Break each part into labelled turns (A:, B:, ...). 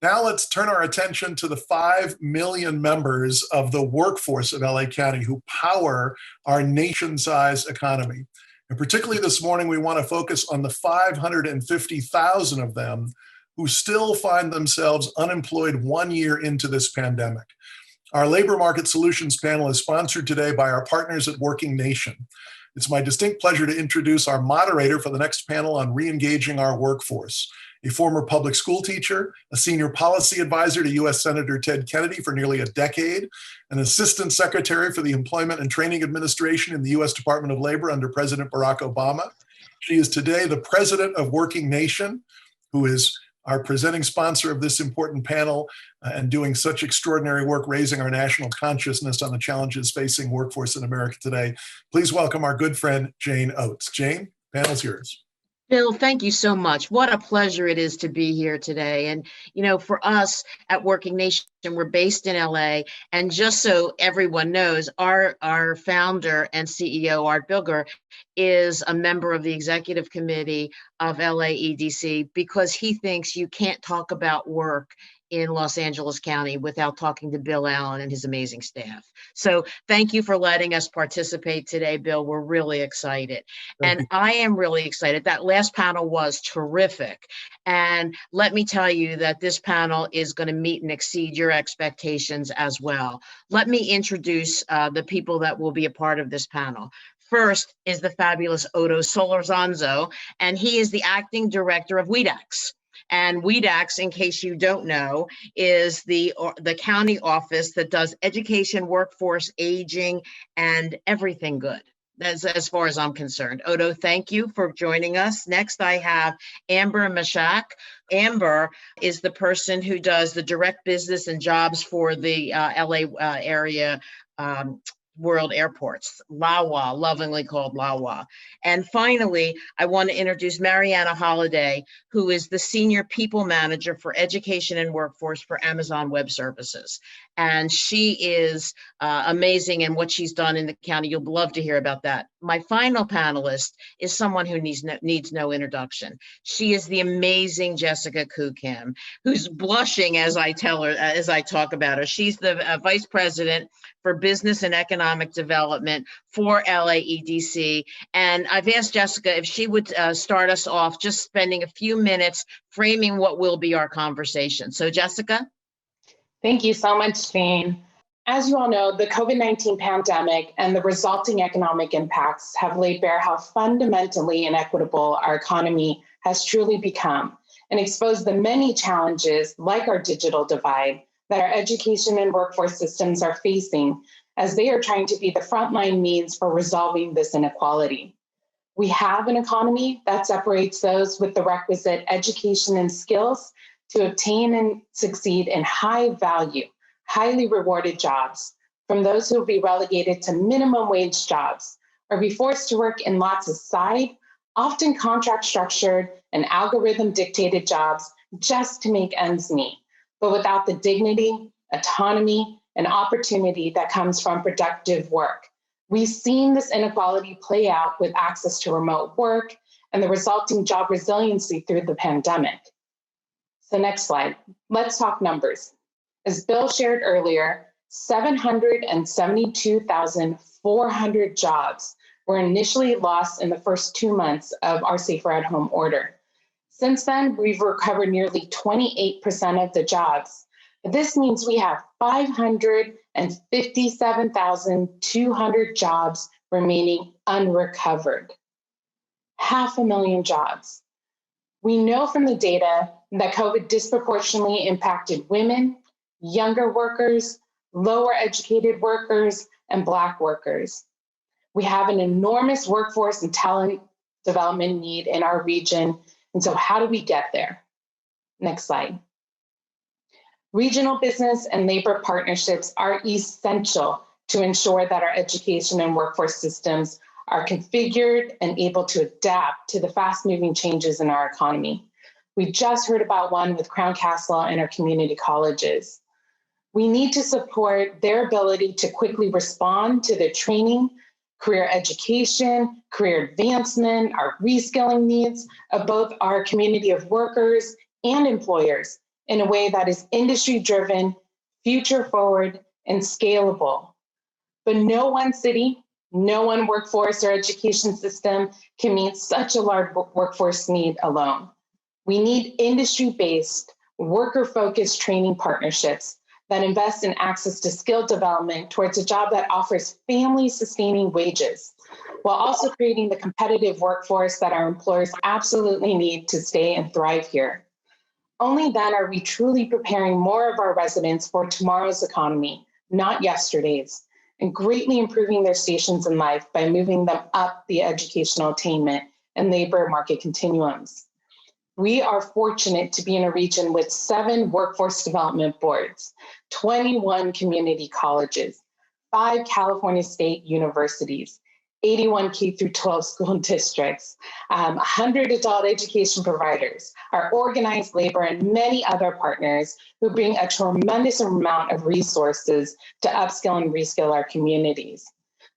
A: Now let's turn our attention to the 5 million members of the workforce of LA County who power our nation-sized economy. And particularly this morning, we want to focus on the 550,000 of them who still find themselves unemployed 1 year into this pandemic. Our Labor Market Solutions panel is sponsored today by our partners at Working Nation. It's my distinct pleasure to introduce our moderator for the next panel on reengaging our workforce, a former public school teacher, a senior policy advisor to U.S. Senator Ted Kennedy for nearly a decade, an assistant secretary for the Employment and Training Administration in the U.S. Department of Labor under President Barack Obama. She is today the president of Working Nation, who is our presenting sponsor of this important panel and doing such extraordinary work raising our national consciousness on the challenges facing workforce in America today. Please welcome our good friend, Jane Oates. Jane, panel's yours.
B: Bill, thank you so much. What a pleasure it is to be here today. And, you know, for us at Working Nation, we're based in LA. And just so everyone knows, our founder and CEO, Art Bilger, is a member of the executive committee of LAEDC because he thinks you can't talk about work in Los Angeles County without talking to Bill Allen and his amazing staff. So thank you for letting us participate today, Bill. We're really excited. And I am really excited. That last panel was terrific. And let me tell you that this panel is going to meet and exceed your expectations as well. Let me introduce the people that will be a part of this panel. First is the fabulous Odo Solorzanzo, and he is the acting director of LAEDC. And LAEDC, in case you don't know, is the county office that does education, workforce, aging, and everything good, as far as I'm concerned. Odo, thank you for joining us. Next, I have Amber Mashak. Amber is the person who does the direct business and jobs for the LA area world airports, LAWA, lovingly called LAWA. And finally, I want to introduce Mariana Holiday, who is the Senior People Manager for Education and Workforce for Amazon Web Services. And she is amazing in what she's done in the county. You'll love to hear about that. My final panelist is someone who needs no introduction. She is the amazing Jessica Kukim, who's blushing as I talk about her. She's the Vice President for Business and Economic Development for LAEDC. And I've asked Jessica if she would start us off just spending a few minutes framing what will be our conversation. So Jessica?
C: Thank you so much, Jane. As you all know, the COVID-19 pandemic and the resulting economic impacts have laid bare how fundamentally inequitable our economy has truly become and exposed the many challenges, like our digital divide, that our education and workforce systems are facing as they are trying to be the frontline means for resolving this inequality. We have an economy that separates those with the requisite education and skills to obtain and succeed in high value, highly rewarded jobs from those who will be relegated to minimum wage jobs or be forced to work in lots of side, often contract structured and algorithm dictated jobs just to make ends meet, but without the dignity, autonomy, and opportunity that comes from productive work. We've seen this inequality play out with access to remote work and the resulting job resiliency through the pandemic. So next slide, let's talk numbers. As Bill shared earlier, 772,400 jobs were initially lost in the first 2 months of our Safer at Home order. Since then, we've recovered nearly 28% of the jobs. This means we have 557,200 jobs remaining unrecovered. 500,000 jobs. We know from the data that COVID disproportionately impacted women, younger workers, lower educated workers, and Black workers. We have an enormous workforce and talent development need in our region. And so how do we get there? Next slide. Regional business and labor partnerships are essential to ensure that our education and workforce systems are configured and able to adapt to the fast-moving changes in our economy. We just heard about one with Crown Castle and our community colleges. We need to support their ability to quickly respond to the training, career education, career advancement, our reskilling needs of both our community of workers and employers in a way that is industry-driven, future-forward, and scalable. But no one city, no one workforce or education system can meet such a large workforce need alone. We need industry-based, worker-focused training partnerships that invest in access to skill development towards a job that offers family-sustaining wages, while also creating the competitive workforce that our employers absolutely need to stay and thrive here. Only then are we truly preparing more of our residents for tomorrow's economy, not yesterday's, and greatly improving their stations in life by moving them up the educational attainment and labor market continuums. We are fortunate to be in a region with 7 workforce development boards, 21 community colleges, 5 California state universities, 81 K-12 school districts, 100 adult education providers, our organized labor, and many other partners who bring a tremendous amount of resources to upskill and reskill our communities.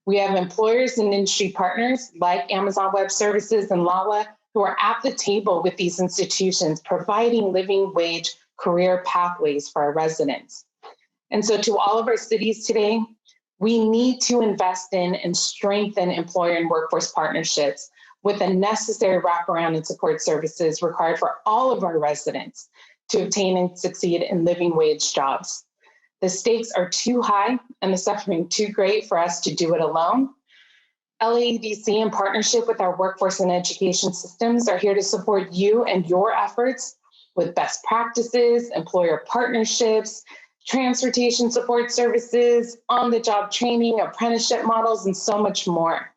C: We have employers and industry partners like Amazon Web Services and Lala who are at the table with these institutions, providing living wage career pathways for our residents. And so to all of our cities today, we need to invest in and strengthen employer and workforce partnerships with the necessary wraparound and support services required for all of our residents to obtain and succeed in living wage jobs. The stakes are too high and the suffering too great for us to do it alone. LAEDC, in partnership with our workforce and education systems, are here to support you and your efforts with best practices, employer partnerships, transportation support services, on-the-job training, apprenticeship models, and so much more.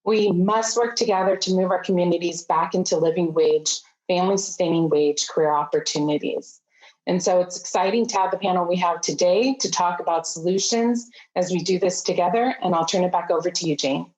C: We must work together to move our communities back into living wage, family-sustaining wage career opportunities. And so it's exciting to have the panel we have today to talk about solutions as we do this together. And I'll turn it back over to you, Jane.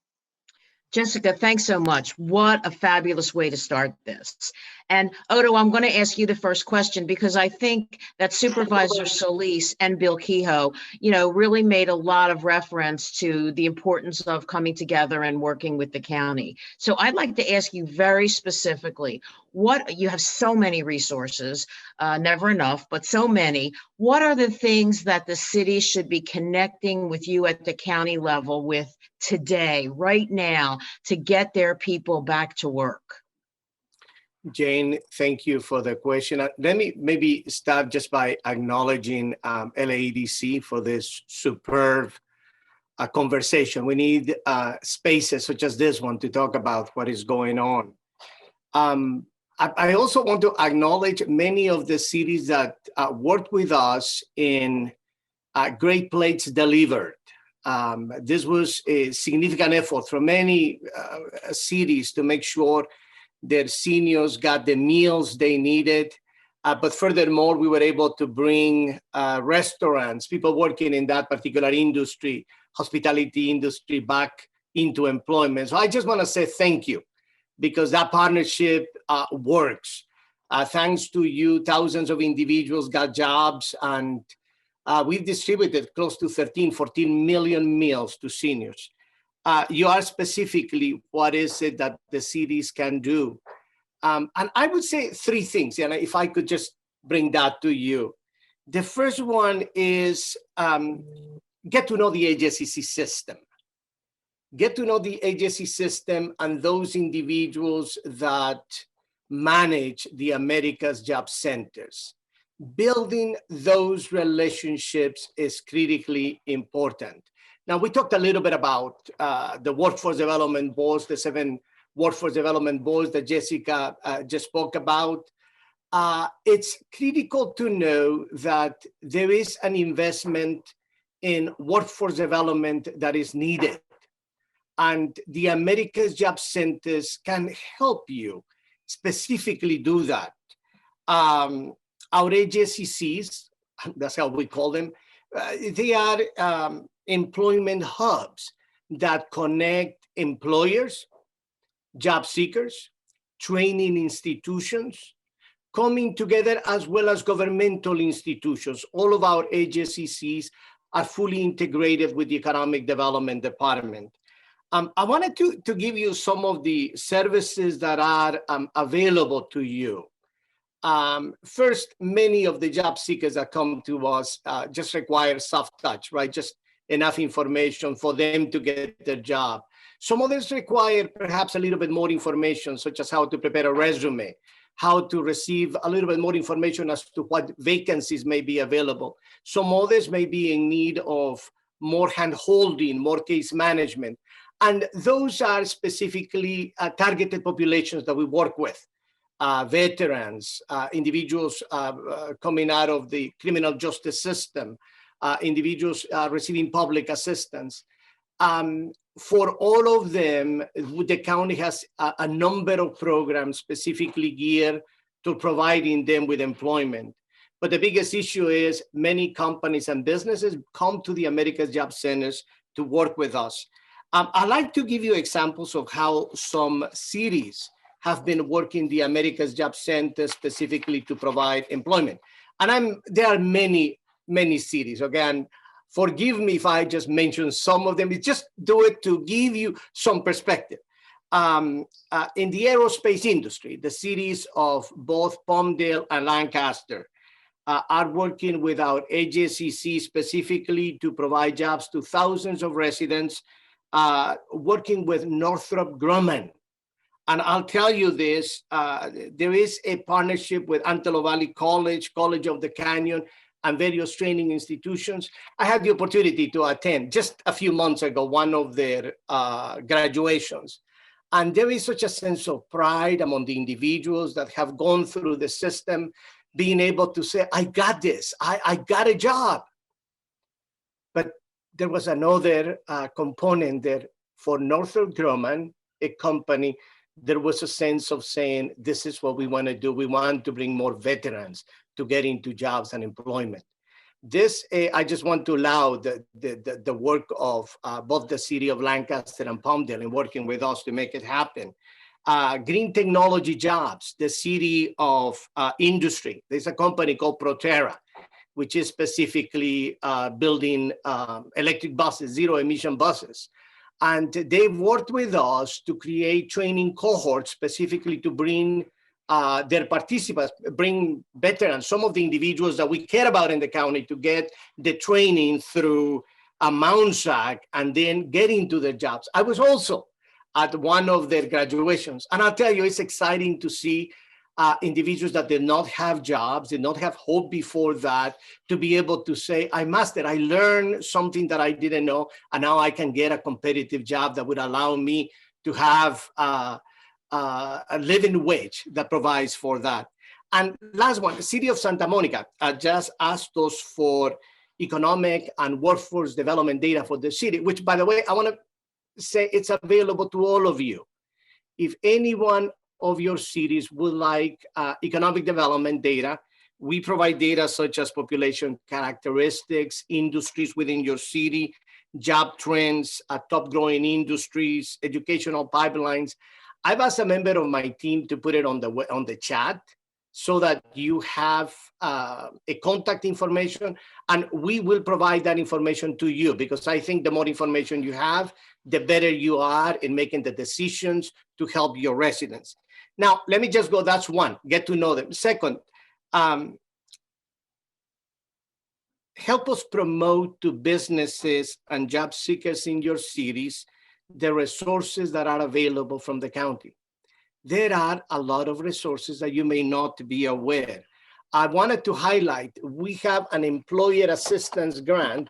B: Jessica, thanks so much. What a fabulous way to start this. And Odo, I'm going to ask you the first question because I think that Supervisor Solis and Bill Kehoe, really made a lot of reference to the importance of coming together and working with the county. So I'd like to ask you very specifically, you have so many resources, never enough, but so many. What are the things that the city should be connecting with you at the county level with today, right now, to get their people back to work?
D: Jane, thank you for the question. Let me maybe start just by acknowledging LAEDC for this superb conversation. We need spaces such as this one to talk about what is going on. I also want to acknowledge many of the cities that worked with us in Great Plates Delivered. This was a significant effort from many cities to make sure their seniors got the meals they needed. But furthermore, we were able to bring restaurants, people working in that particular industry, hospitality industry, back into employment. So I just want to say thank you, because that partnership works. Thanks to you, thousands of individuals got jobs, and we've distributed close to 14 million meals to seniors. You asked specifically, what is it that the cities can do? And I would say 3 things, and if I could just bring that to you. The first one is get to know the AJCC system. Get to know the AJCC system and those individuals that manage the America's Job Centers. Building those relationships is critically important. Now, we talked a little bit about the workforce development boards, the 7 workforce development boards that Jessica just spoke about. It's critical to know that there is an investment in workforce development that is needed. And the America's Job Centers can help you specifically do that. Our AJCCs, that's how we call them, they are employment hubs that connect employers, job seekers, training institutions, coming together, as well as governmental institutions. All of our AJCCs are fully integrated with the Economic Development Department. I wanted to give you some of the services that are available to you. First, many of the job seekers that come to us just require soft touch, right? Just enough information for them to get their job. Some others require perhaps a little bit more information, such as how to prepare a resume, how to receive a little bit more information as to what vacancies may be available. Some others may be in need of more hand-holding, more case management. And those are specifically targeted populations that we work with. Veterans, individuals coming out of the criminal justice system, individuals receiving public assistance. For all of them, the county has a number of programs specifically geared to providing them with employment. But the biggest issue is many companies and businesses come to the America's Job Centers to work with us. I'd like to give you examples of how some cities have been working the America's Job Center specifically to provide employment. And there are many, many cities. Again, forgive me if I just mention some of them. It's just do it to give you some perspective. In the aerospace industry, the cities of both Palmdale and Lancaster are working with our AJCC specifically to provide jobs to thousands of residents, working with Northrop Grumman. And I'll tell you this, there is a partnership with Antelope Valley College, College of the Canyon, and various training institutions. I had the opportunity to attend just a few months ago, one of their graduations. And there is such a sense of pride among the individuals that have gone through the system, being able to say, I got this, I got a job. But there was another component there for Northrop Grumman, a company. There was a sense of saying, this is what we want to do. We want to bring more veterans to get into jobs and employment. This, I just want to allow the work of both the city of Lancaster and Palmdale in working with us to make it happen. Green technology jobs, the city of industry. There's a company called Proterra, which is specifically building electric buses, zero emission buses. And they've worked with us to create training cohorts specifically to bring their participants, bring veterans, some of the individuals that we care about in the county to get the training through a Mount SAC and then get into their jobs. I was also at one of their graduations. And I'll tell you, it's exciting to see individuals that did not have jobs, did not have hope before that, to be able to say, I mastered, I learned something that I didn't know, and now I can get a competitive job that would allow me to have a living wage that provides for that. And last one, the city of Santa Monica just asked us for economic and workforce development data for the city, which, by the way, I want to say it's available to all of you. If anyone of your cities would like economic development data, we provide data such as population characteristics, industries within your city, job trends, top growing industries, educational pipelines. I've asked a member of my team to put it on the chat so that you have a contact information, and we will provide that information to you, because I think the more information you have, the better you are in making the decisions to help your residents. Now, let me just go, that's one, get to know them. Second, help us promote to businesses and job seekers in your cities the resources that are available from the county. There are a lot of resources that you may not be aware. I wanted to highlight, we have an employer assistance grant.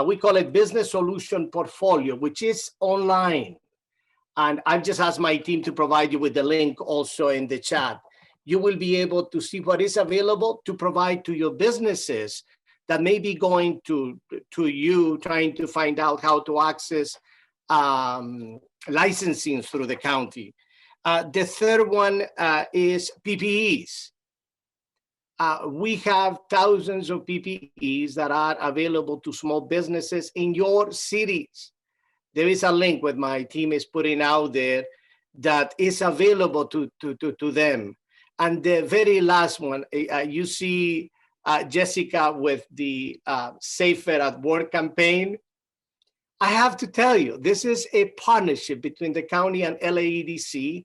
D: We call it Business Solution Portfolio, which is online. And I've just asked my team to provide you with the link also in the chat. You will be able to see what is available to provide to your businesses that may be going to you, trying to find out how to access licensing through the county. The third one is PPEs. We have thousands of PPEs that are available to small businesses in your cities. There is a link that my team is putting out there that is available to them. And the very last one, you see Jessica with the Safer at Work campaign. I have to tell you, this is a partnership between the county and LAEDC.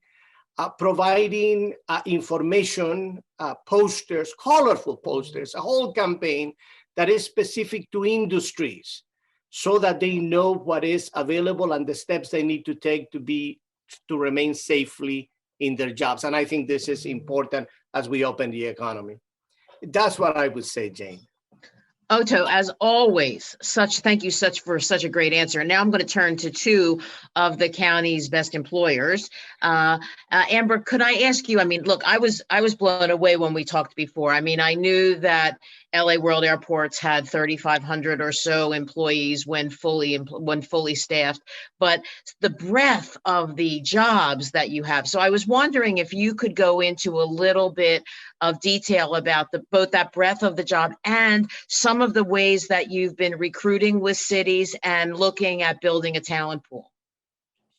D: providing information, posters, colorful posters, a whole campaign that is specific to industries so that they know what is available and the steps they need to take to remain safely in their jobs. And I think this is important as we open the economy. That's what I would say, Jane.
B: Otto, as always, thank you for such a great answer. And now I'm going to turn to two of the county's best employers. Amber, could I ask you, I mean, look, I was blown away when we talked before. I mean, I knew that LA World Airports had 3,500 or so employees when fully staffed, but the breadth of the jobs that you have. So I was wondering if you could go into a little bit of detail about both that breadth of the job and some of the ways that you've been recruiting with cities and looking at building a talent pool.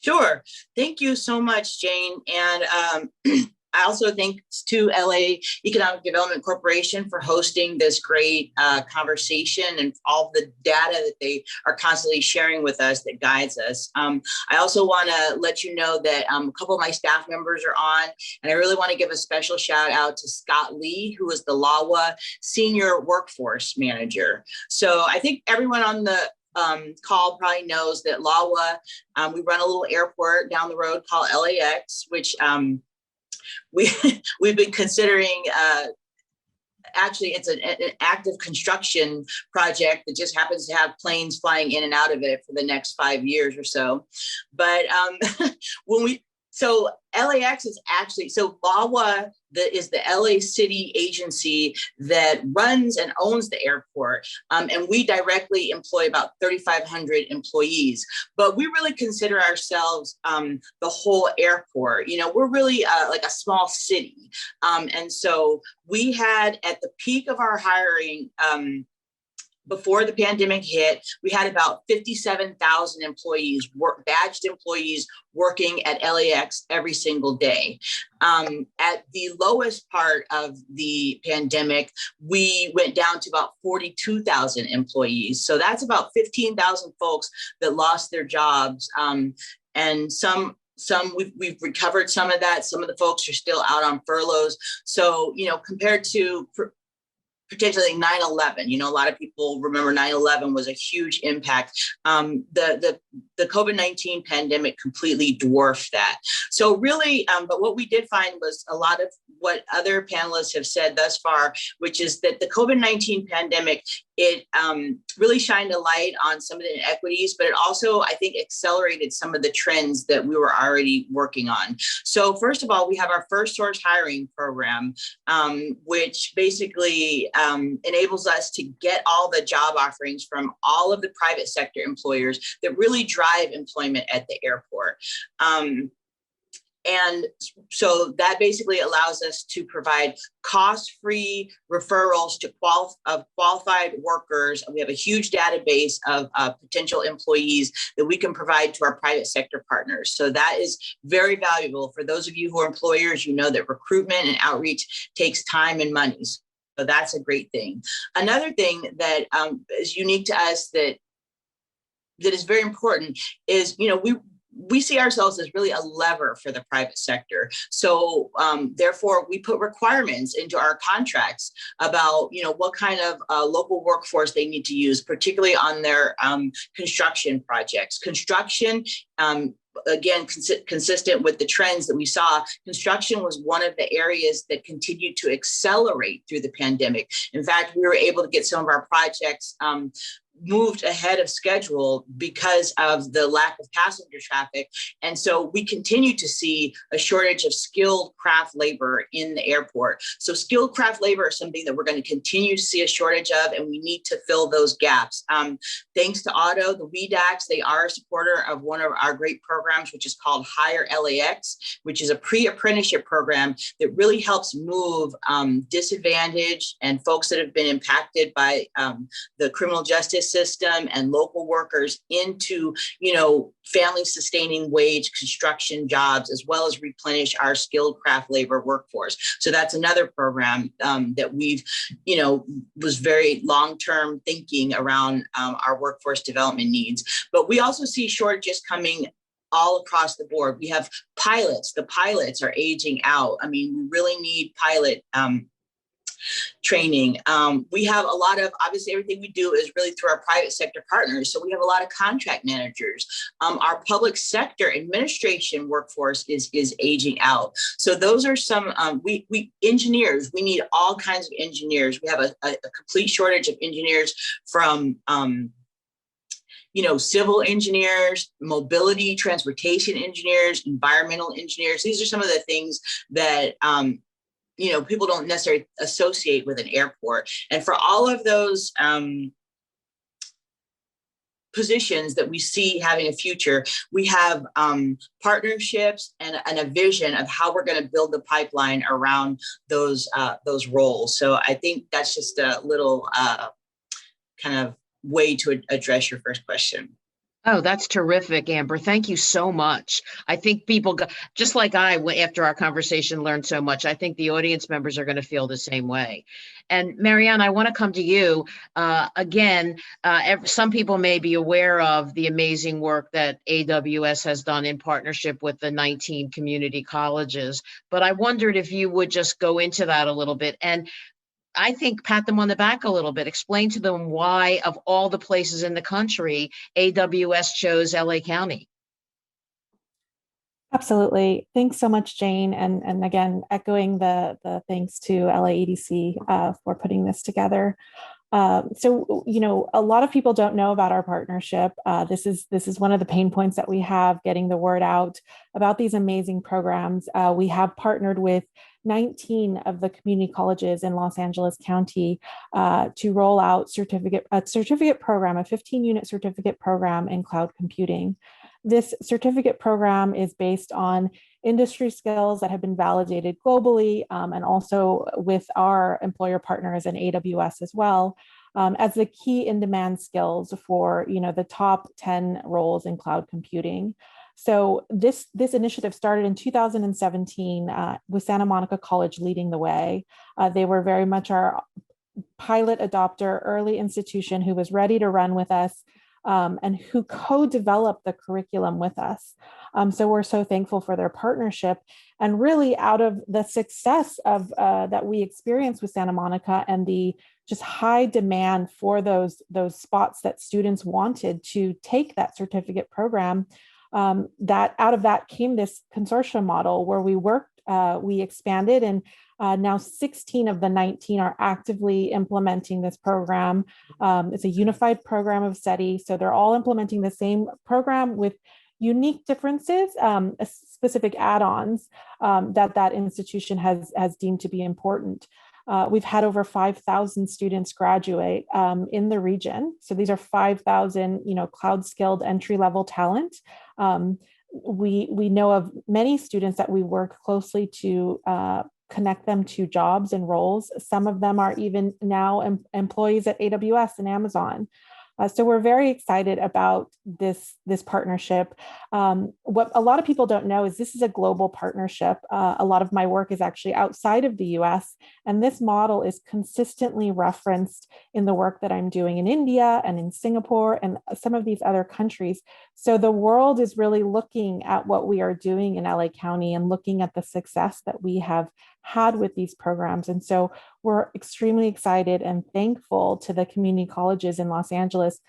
E: Sure. Thank you so much, Jane. And I also thank to LA Economic Development Corporation for hosting this great conversation and all the data that they are constantly sharing with us that guides us. I also want to let you know that a couple of my staff members are on, and I really want to give a special shout out to Scott Lee, who is the LAWA Senior Workforce Manager. So I think everyone on the call probably knows that LAWA, we run a little airport down the road called LAX, which we've been considering. Actually, it's an active construction project that just happens to have planes flying in and out of it for the next 5 years or so. But so LAX is actually, so LAWA is the LA city agency that runs and owns the airport. And we directly employ about 3,500 employees, but we really consider ourselves the whole airport. You know, we're really like a small city. And so we had at the peak of our hiring, before the pandemic hit, we had about 57,000 employees, badged employees working at LAX every single day. At the lowest part of the pandemic, we went down to about 42,000 employees. So that's about 15,000 folks that lost their jobs. And some we've recovered some of that. Some of the folks are still out on furloughs. So, you know, compared to potentially 9/11. You know, a lot of people remember 9/11 was a huge impact. The COVID-19 pandemic completely dwarfed that. So really, but what we did find was a lot of what other panelists have said thus far, which is that the COVID-19 pandemic, it really shined a light on some of the inequities, but it also, I think, accelerated some of the trends that we were already working on. So first of all, we have our first source hiring program, which basically enables us to get all the job offerings from all of the private sector employers that really drive employment at the airport. And so that basically allows us to provide cost-free referrals to qualified workers. We have a huge database of potential employees that we can provide to our private sector partners. So that is very valuable. For those of you who are employers, you know that recruitment and outreach takes time and money. So that's a great thing. Another thing that is unique to us that is very important is, you know, we see ourselves as really a lever for the private sector. So therefore, we put requirements into our contracts about, you know, what kind of local workforce they need to use, particularly on their construction projects. Construction, again, consistent with the trends that we saw, construction was one of the areas that continued to accelerate through the pandemic. In fact, we were able to get some of our projects moved ahead of schedule because of the lack of passenger traffic. And so we continue to see a shortage of skilled craft labor in the airport. So skilled craft labor is something that we're going to continue to see a shortage of, and we need to fill those gaps. Thanks to Otto, the LAEDC, they are a supporter of one of our great programs, which is called Hire LAX, which is a pre-apprenticeship program that really helps move disadvantaged and folks that have been impacted by the criminal justice system and local workers into, you know, family sustaining wage construction jobs, as well as replenish our skilled craft labor workforce. So that's another program that we've, you know, was very long-term thinking around our workforce development needs. But we also see shortages coming all across the board. We have pilots. The pilots are aging out. I mean, we really need pilot training. We have a lot of, obviously everything we do is really through our private sector partners. So we have a lot of contract managers. Our public sector administration workforce is aging out. So those are some, we engineers, we need all kinds of engineers. We have a complete shortage of engineers from, civil engineers, mobility, transportation engineers, environmental engineers. These are some of the things that, people don't necessarily associate with an airport. And for all of those positions that we see having a future, we have partnerships and a vision of how we're going to build the pipeline around those roles. So I think that's just a little kind of way to address your first question.
B: Oh, that's terrific, Amber. Thank you so much. I think people, just like I, after our conversation, learned so much. I think the audience members are going to feel the same way. And Marianne, I want to come to you. Again, some people may be aware of the amazing work that AWS has done in partnership with the 19 community colleges, but I wondered if you would just go into that a little bit and I think pat them on the back a little bit, explain to them why of all the places in the country, AWS chose LA County.
F: Absolutely. Thanks so much, Jane. And again, echoing the thanks to LAEDC for putting this together. So, a lot of people don't know about our partnership. This is one of the pain points that we have, getting the word out about these amazing programs. We have partnered with 19 of the community colleges in Los Angeles County to roll out a certificate program, a 15-unit certificate program in cloud computing. This certificate program is based on industry skills that have been validated globally and also with our employer partners and AWS as well as the key in-demand skills for the top 10 roles in cloud computing. So this initiative started in 2017 with Santa Monica College leading the way. They were very much our pilot adopter, early institution who was ready to run with us and who co-developed the curriculum with us. So we're so thankful for their partnership. And really out of the success of that we experienced with Santa Monica and the just high demand for those spots that students wanted to take that certificate program, that out of that came this consortium model where we expanded and now 16 of the 19 are actively implementing this program. It's a unified program of study. So they're all implementing the same program with unique differences, specific add-ons that institution has deemed to be important. We've had over 5,000 students graduate in the region. So these are 5,000, cloud skilled entry-level talent. We know of many students that we work closely to connect them to jobs and roles. Some of them are even now employees at AWS and Amazon. So we're very excited about this partnership. What a lot of people don't know is this is a global partnership. A lot of my work is actually outside of the US, and this model is consistently referenced in the work that I'm doing in India and in Singapore and some of these other countries. So the world is really looking at what we are doing in LA County and looking at the success that we have had with these programs. And so we're extremely excited and thankful to the community colleges in Los Angeles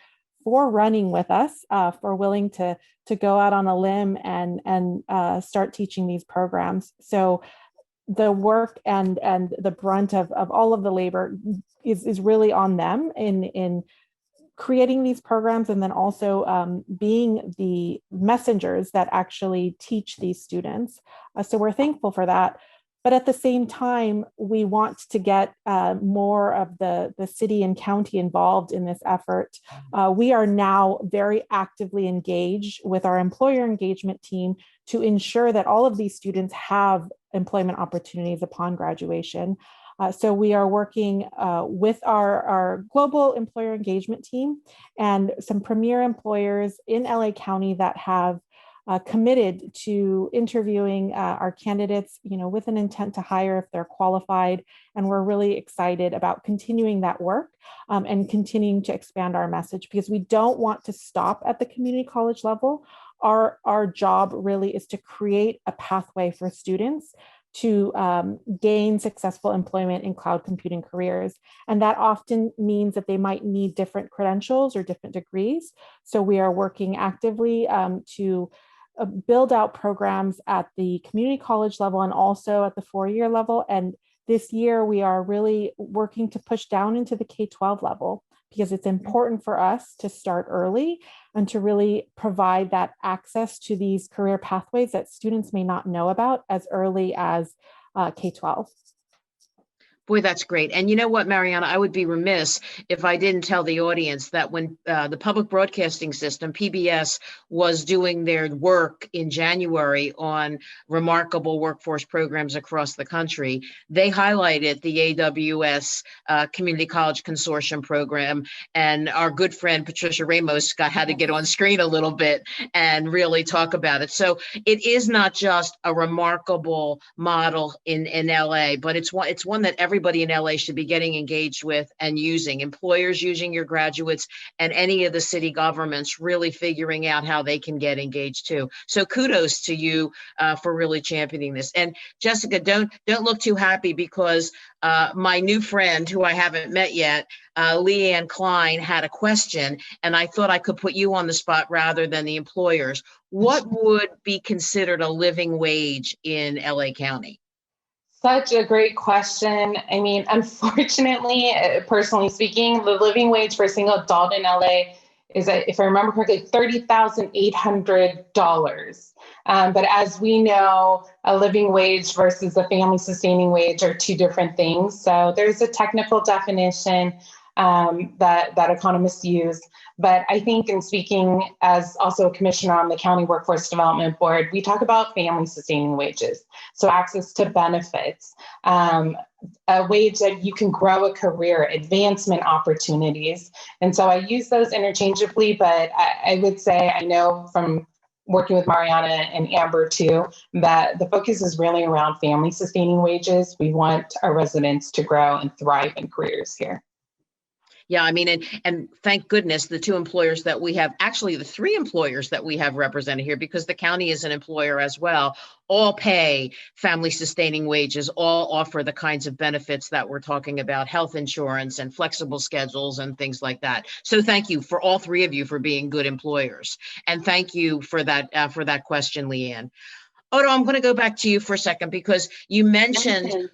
F: for running with us, for willing to go out on a limb and start teaching these programs. So the work and the brunt of all of the labor is really on them in creating these programs and then also being the messengers that actually teach these students. So we're thankful for that. But at the same time, we want to get more of the city and county involved in this effort. We are now very actively engaged with our employer engagement team to ensure that all of these students have employment opportunities upon graduation. So we are working with our global employer engagement team and some premier employers in LA County that have committed to interviewing our candidates, with an intent to hire if they're qualified. And we're really excited about continuing that work and continuing to expand our message because we don't want to stop at the community college level. our job really is to create a pathway for students to gain successful employment in cloud computing careers. And that often means that they might need different credentials or different degrees. So we are working actively to build out programs at the community college level and also at the four-year level. And this year we are really working to push down into the K-12 level, because it's important for us to start early and to really provide that access to these career pathways that students may not know about as early as K-12.
B: Boy, that's great. And you know what, Mariana, I would be remiss if I didn't tell the audience that when the public broadcasting system, PBS, was doing their work in January on remarkable workforce programs across the country, they highlighted the AWS Community College Consortium program. And our good friend, Patricia Ramos, had to get on screen a little bit and really talk about it. So it is not just a remarkable model in LA, but it's one that everybody in LA should be getting engaged with and using. Employers using your graduates, and any of the city governments really figuring out how they can get engaged too. So kudos to you for really championing this. And Jessica, don't look too happy, because my new friend, who I haven't met yet, Leanne Klein, had a question, and I thought I could put you on the spot rather than the employers. What would be considered a living wage in LA County?
C: Such a great question. I mean, unfortunately, personally speaking, the living wage for a single adult in LA is, if I remember correctly, $30,800. But as we know, a living wage versus a family sustaining wage are two different things. So there's a technical definition that economists use. But I think, in speaking as also a commissioner on the County Workforce Development Board, we talk about family sustaining wages. So access to benefits, a wage that you can grow a career, advancement opportunities. And so I use those interchangeably, but I would say, I know from working with Mariana and Amber too, that the focus is really around family sustaining wages. We want our residents to grow and thrive in careers here.
B: Yeah, I mean, and thank goodness the two employers that we have, actually the three employers that we have represented here, because the county is an employer as well, all pay family sustaining wages, all offer the kinds of benefits that we're talking about, health insurance and flexible schedules and things like that. So thank you for all three of you for being good employers. And thank you for that question, Leanne. Odo, I'm going to go back to you for a second, because you mentioned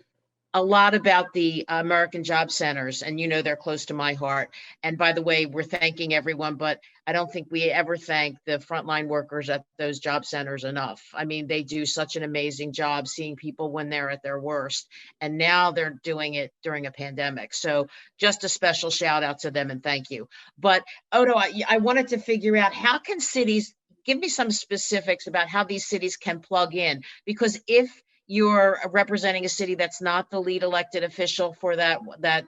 B: a lot about the American Job Centers, and you know they're close to my heart. And by the way, we're thanking everyone, but I don't think we ever thank the frontline workers at those job centers enough. I mean, they do such an amazing job seeing people when they're at their worst, and now they're doing it during a pandemic. So just a special shout out to them and thank you. But Odo, I wanted to figure out, how can cities, give me some specifics about how these cities can plug in, because if you're representing a city that's not the lead elected official for that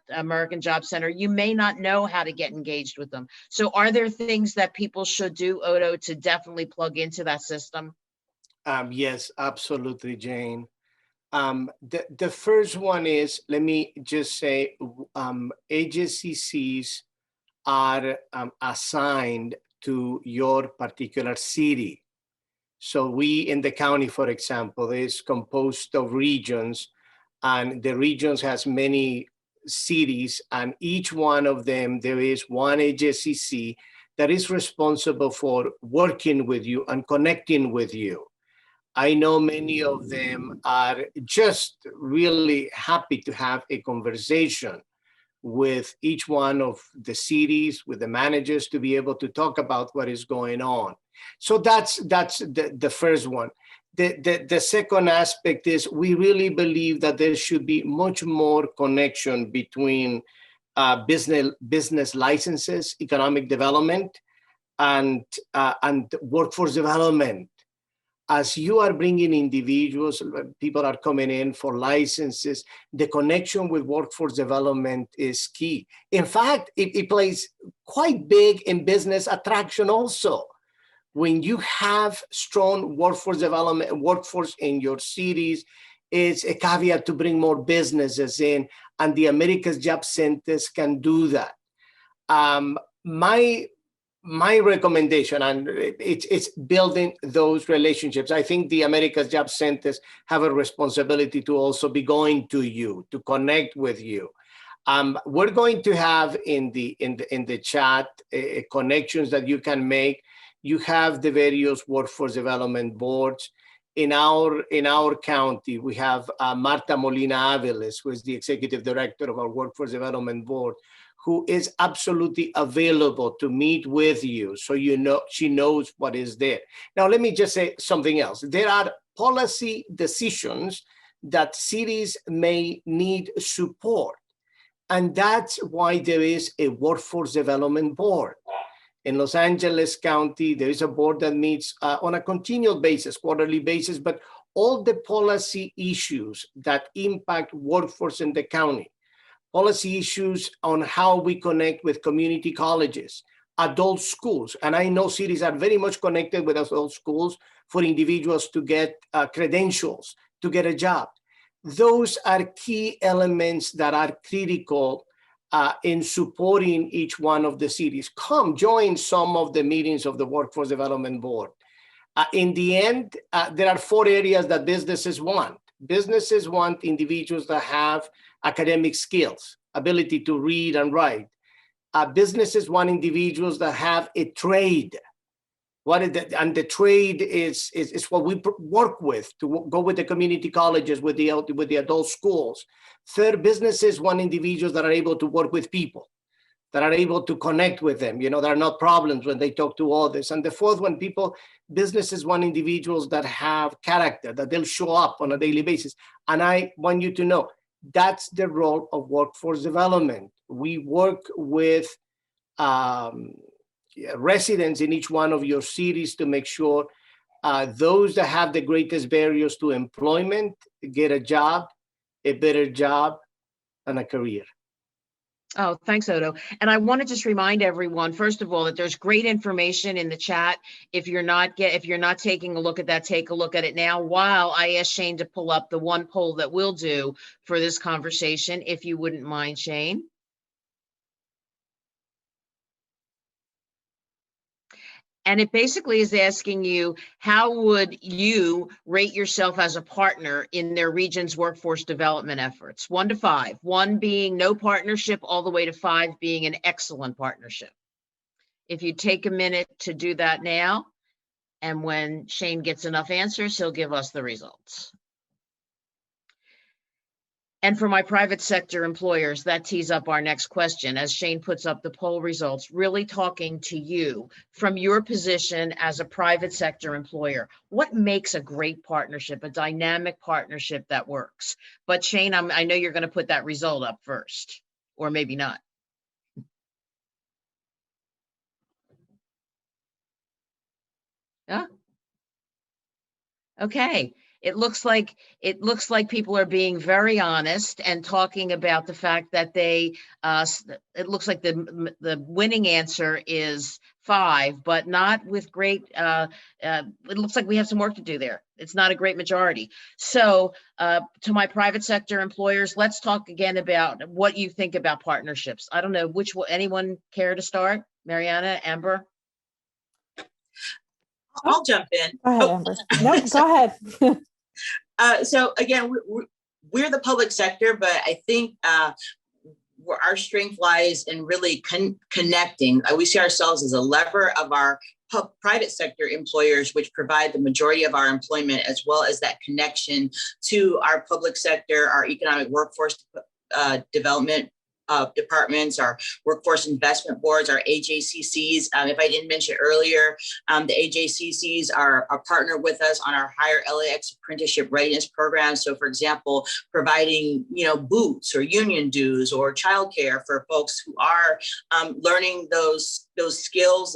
B: American Job Center, you may not know how to get engaged with them. So are there things that people should do, Odo, to definitely plug into that system?
D: Yes, absolutely, Jane. The first one is, let me just say, AJCCs are assigned to your particular city. So we in the county, for example, is composed of regions, and the regions has many cities, and each one of them, there is one AJCC that is responsible for working with you and connecting with you. I know many of them are just really happy to have a conversation with each one of the cities, with the managers, to be able to talk about what is going on. So that's the first one. The second aspect is, we really believe that there should be much more connection between business licenses, economic development, and workforce development. As you are bringing individuals, people are coming in for licenses, the connection with workforce development is key. In fact, it plays quite big in business attraction also. When you have strong workforce development, workforce in your cities, it's a caveat to bring more businesses in, and the America's Job Centers can do that. My my recommendation, and it's building those relationships. I think the America's Job Centers have a responsibility to also be going to you, to connect with you. We're going to have in the chat connections that you can make. You have the various workforce development boards. In our county, we have Marta Molina Aviles, who is the executive director of our workforce development board, who is absolutely available to meet with you, so you know she knows what is there. Now, let me just say something else. There are policy decisions that cities may need support, and that's why there is a workforce development board. In Los Angeles County, there is a board that meets on a continual basis, quarterly basis, but all the policy issues that impact workforce in the county, policy issues on how we connect with community colleges, adult schools. And I know cities are very much connected with adult schools for individuals to get credentials, to get a job. Those are key elements that are critical in supporting each one of the cities. Come join some of the meetings of the Workforce Development Board. In the end, there are 4 areas that businesses want. Businesses want individuals that have academic skills, ability to read and write. Businesses want individuals that have a trade. And the trade is what we work with, to go with the community colleges, with the adult schools. Third, businesses want individuals that are able to work with people, that are able to connect with them, there are not problems when they talk to others. And the fourth one, businesses want individuals that have character, that they'll show up on a daily basis. And I want you to know, that's the role of workforce development. We work with residents in each one of your cities to make sure those that have the greatest barriers to employment get a job, a better job, and a career.
B: Oh, thanks, Odo. And I want to just remind everyone, first of all, that there's great information in the chat. If you're not taking a look at that, take a look at it now, while I ask Shane to pull up the one poll that we'll do for this conversation, if you wouldn't mind, Shane. And it basically is asking you, how would you rate yourself as a partner in their region's workforce development efforts? 1 to 5, 1 being no partnership, all the way to 5 being an excellent partnership. If you take a minute to do that now, and when Shane gets enough answers, he'll give us the results. And for my private sector employers, that tees up our next question. As Shane puts up the poll results, really talking to you from your position as a private sector employer, what makes a great partnership, a dynamic partnership that works? But Shane, I know you're going to put that result up first, or maybe not. Yeah. Okay. It looks like people are being very honest and talking about the fact that it looks like the winning answer is 5, but not with great, it looks like we have some work to do there. It's not a great majority. So to my private sector employers, let's talk again about what you think about partnerships. I don't know, anyone care to start? Mariana, Amber?
E: I'll jump in.
F: Go ahead, Amber. No, go ahead.
E: So again, we're the public sector, but I think where our strength lies in really connecting. We see ourselves as a lever of our private sector employers, which provide the majority of our employment, as well as that connection to our public sector, our economic workforce development departments, our workforce investment boards, our AJCCs. If I didn't mention earlier, the AJCCs are a partner with us on our Higher LAX Apprenticeship Readiness program. So, for example, providing boots or union dues or childcare for folks who are learning those skills.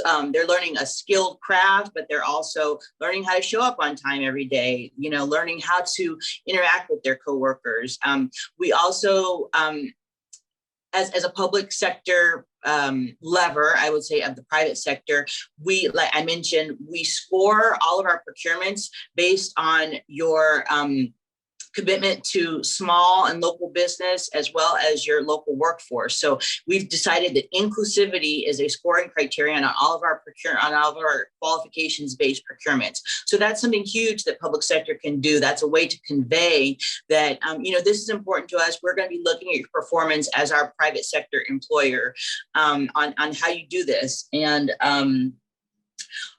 E: They're learning a skilled craft, but they're also learning how to show up on time every day. Learning how to interact with their coworkers. We also as a public sector lever, I would say, of the private sector, like I mentioned, we score all of our procurements based on your commitment to small and local business as well as your local workforce. So we've decided that inclusivity is a scoring criterion on all of our qualifications-based procurements. So that's something huge that public sector can do. That's a way to convey that, this is important to us. We're going to be looking at your performance as our private sector employer on how you do this. And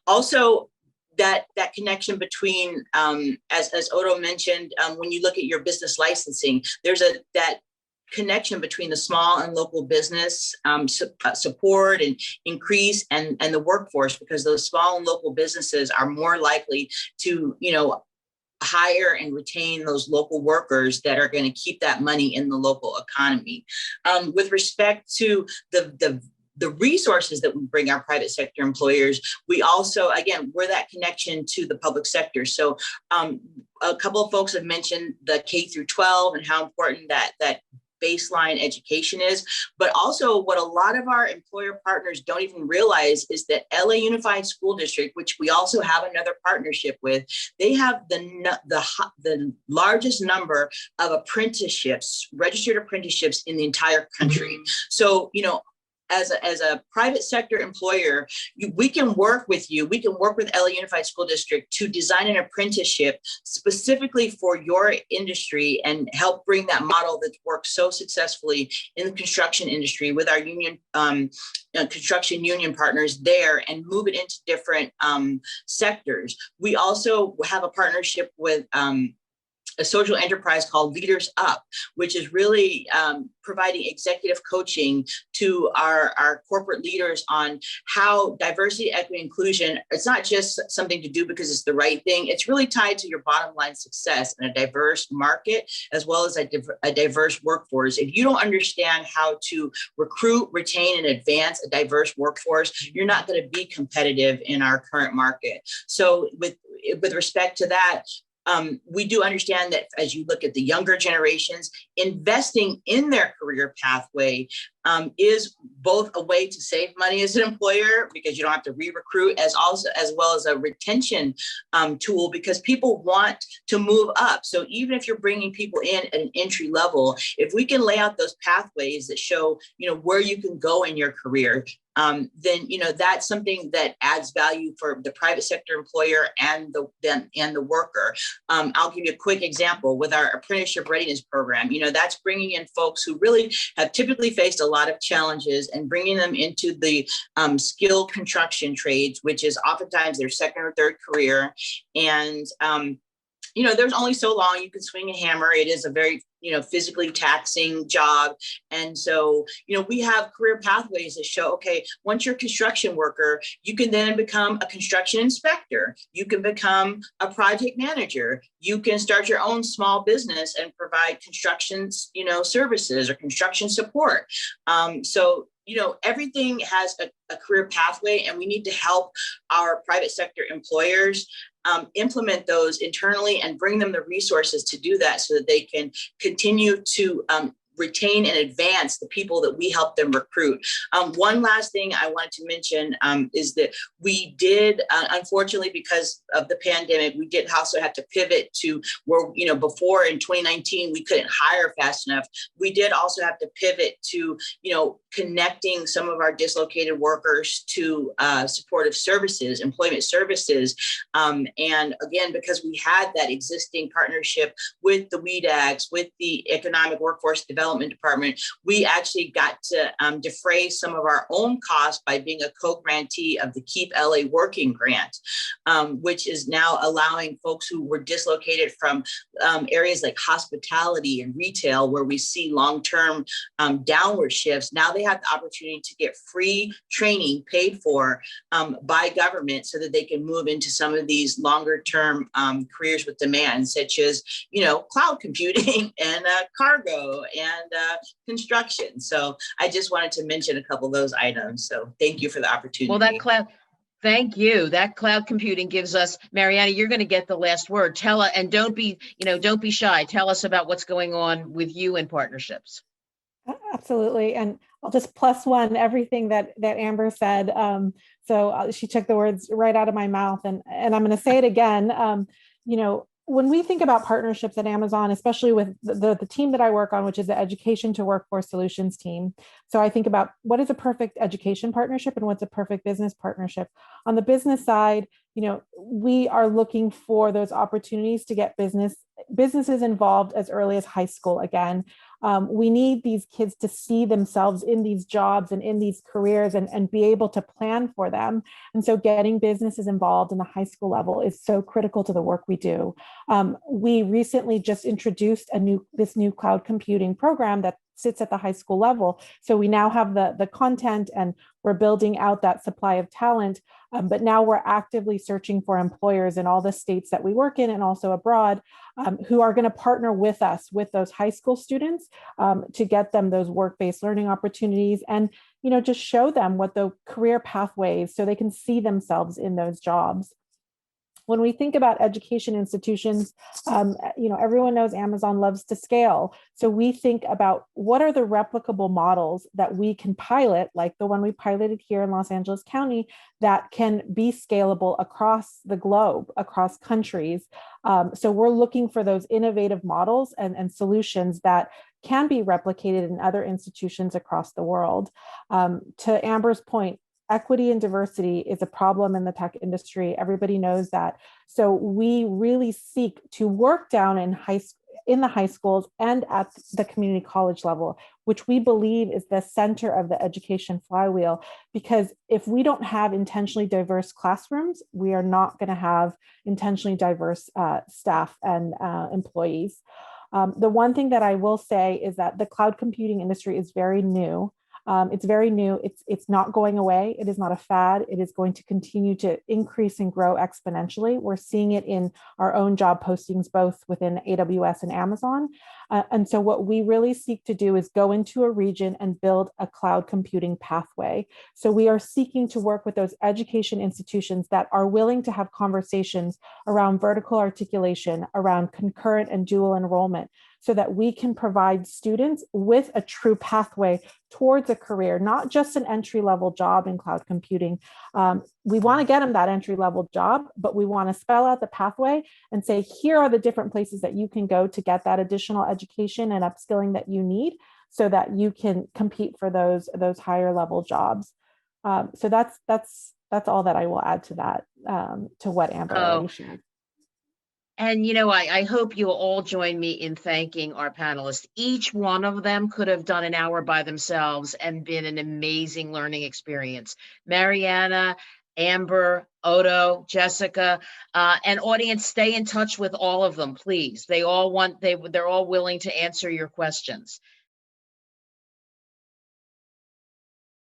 E: also, that connection between, as Odo mentioned, when you look at your business licensing, there's that connection between the small and local business support and increase and the workforce, because those small and local businesses are more likely to, hire and retain those local workers that are going to keep that money in the local economy. With respect to the resources that we bring our private sector employers, we also, again, we're that connection to the public sector. So a couple of folks have mentioned the K through 12 and how important that baseline education is, but also what a lot of our employer partners don't even realize is that LA Unified School District, which we also have another partnership with, they have the largest number of apprenticeships, registered apprenticeships in the entire country. So, as a private sector employer, we can work with you. We can work with LA Unified School District to design an apprenticeship specifically for your industry and help bring that model that's worked so successfully in the construction industry with our union, construction union partners there, and move it into different sectors. We also have a partnership with a social enterprise called Leaders Up, which is really providing executive coaching to our corporate leaders on how diversity, equity, inclusion, it's not just something to do because it's the right thing. It's really tied to your bottom line success in a diverse market, as well as a diverse workforce. If you don't understand how to recruit, retain, and advance a diverse workforce, you're not going to be competitive in our current market. So with respect to that, we do understand that as you look at the younger generations, investing in their career pathway is both a way to save money as an employer, because you don't have to re-recruit, as well as a retention tool, because people want to move up. So even if you're bringing people in at an entry level, if we can lay out those pathways that show, where you can go in your career, then that's something that adds value for the private sector employer and the worker. I'll give you a quick example with our Apprenticeship Readiness program. That's bringing in folks who really have typically faced a lot of challenges and bringing them into the skilled construction trades, which is oftentimes their second or third career. And there's only so long you can swing a hammer. It is a very physically taxing job. And so, we have career pathways that show, okay, once you're a construction worker, you can then become a construction inspector. You can become a project manager. You can start your own small business and provide construction, services or construction support. So everything has a career pathway, and we need to help our private sector employers implement those internally and bring them the resources to do that, so that they can continue to retain and advance the people that we help them recruit. One last thing I wanted to mention is that we did, unfortunately, because of the pandemic, we did also have to pivot to where, before in 2019, we couldn't hire fast enough. We did also have to pivot to, connecting some of our dislocated workers to supportive services, employment services. And again, because we had that existing partnership with the LAEDC, with the Economic Workforce Development Department, we actually got to defray some of our own costs by being a co-grantee of the Keep LA Working grant, which is now allowing folks who were dislocated from areas like hospitality and retail, where we see long-term downward shifts. Now they have the opportunity to get free training paid for by government, so that they can move into some of these longer-term careers with demand, such as, cloud computing and cargo and construction. So I just wanted to mention a couple of those items. So thank you for the opportunity.
B: Well, thank you. That cloud computing gives us, Mariana, you're going to get the last word. And don't be shy. Tell us about what's going on with you in partnerships.
F: Absolutely. And I'll just plus one everything that Amber said. So she took the words right out of my mouth, and I'm going to say it again. when we think about partnerships at Amazon, especially with the team that I work on, which is the Education to Workforce Solutions team. So I think about what is a perfect education partnership and what's a perfect business partnership. On the business side, we are looking for those opportunities to get businesses involved as early as high school. Again, we need these kids to see themselves in these jobs and in these careers and be able to plan for them. And so getting businesses involved in the high school level is so critical to the work we do. We recently just introduced this new cloud computing program that sits at the high school level. So we now have the content, and we're building out that supply of talent. But now we're actively searching for employers in all the states that we work in and also abroad, who are going to partner with us, with those high school students, to get them those work-based learning opportunities, and just show them what the career pathways, so they can see themselves in those jobs. When we think about education institutions, everyone knows Amazon loves to scale. So we think about what are the replicable models that we can pilot, like the one we piloted here in Los Angeles County, that can be scalable across the globe, across countries. So we're looking for those innovative models and solutions that can be replicated in other institutions across the world. To Amber's point, equity and diversity is a problem in the tech industry. Everybody knows that. So we really seek to work down in the high schools and at the community college level, which we believe is the center of the education flywheel. Because if we don't have intentionally diverse classrooms, we are not going to have intentionally diverse staff and employees. The one thing that I will say is that the cloud computing industry is very new. It's very new. It's not going away. It is not a fad. It is going to continue to increase and grow exponentially. We're seeing it in our own job postings, both within AWS and Amazon. And so what we really seek to do is go into a region and build a cloud computing pathway. So we are seeking to work with those education institutions that are willing to have conversations around vertical articulation, around concurrent and dual enrollment, so that we can provide students with a true pathway towards a career, not just an entry-level job in cloud computing. We want to get them that entry-level job, but we want to spell out the pathway and say, here are the different places that you can go to get that additional education and upskilling that you need, so that you can compete for those higher level jobs. So that's all that I will add to that, to what Amber already shared.
B: And, I hope you'll all join me in thanking our panelists. Each one of them could have done an hour by themselves and been an amazing learning experience. Mariana, Amber, Odo, Jessica, and audience, stay in touch with all of them, please. They're all willing to answer your questions.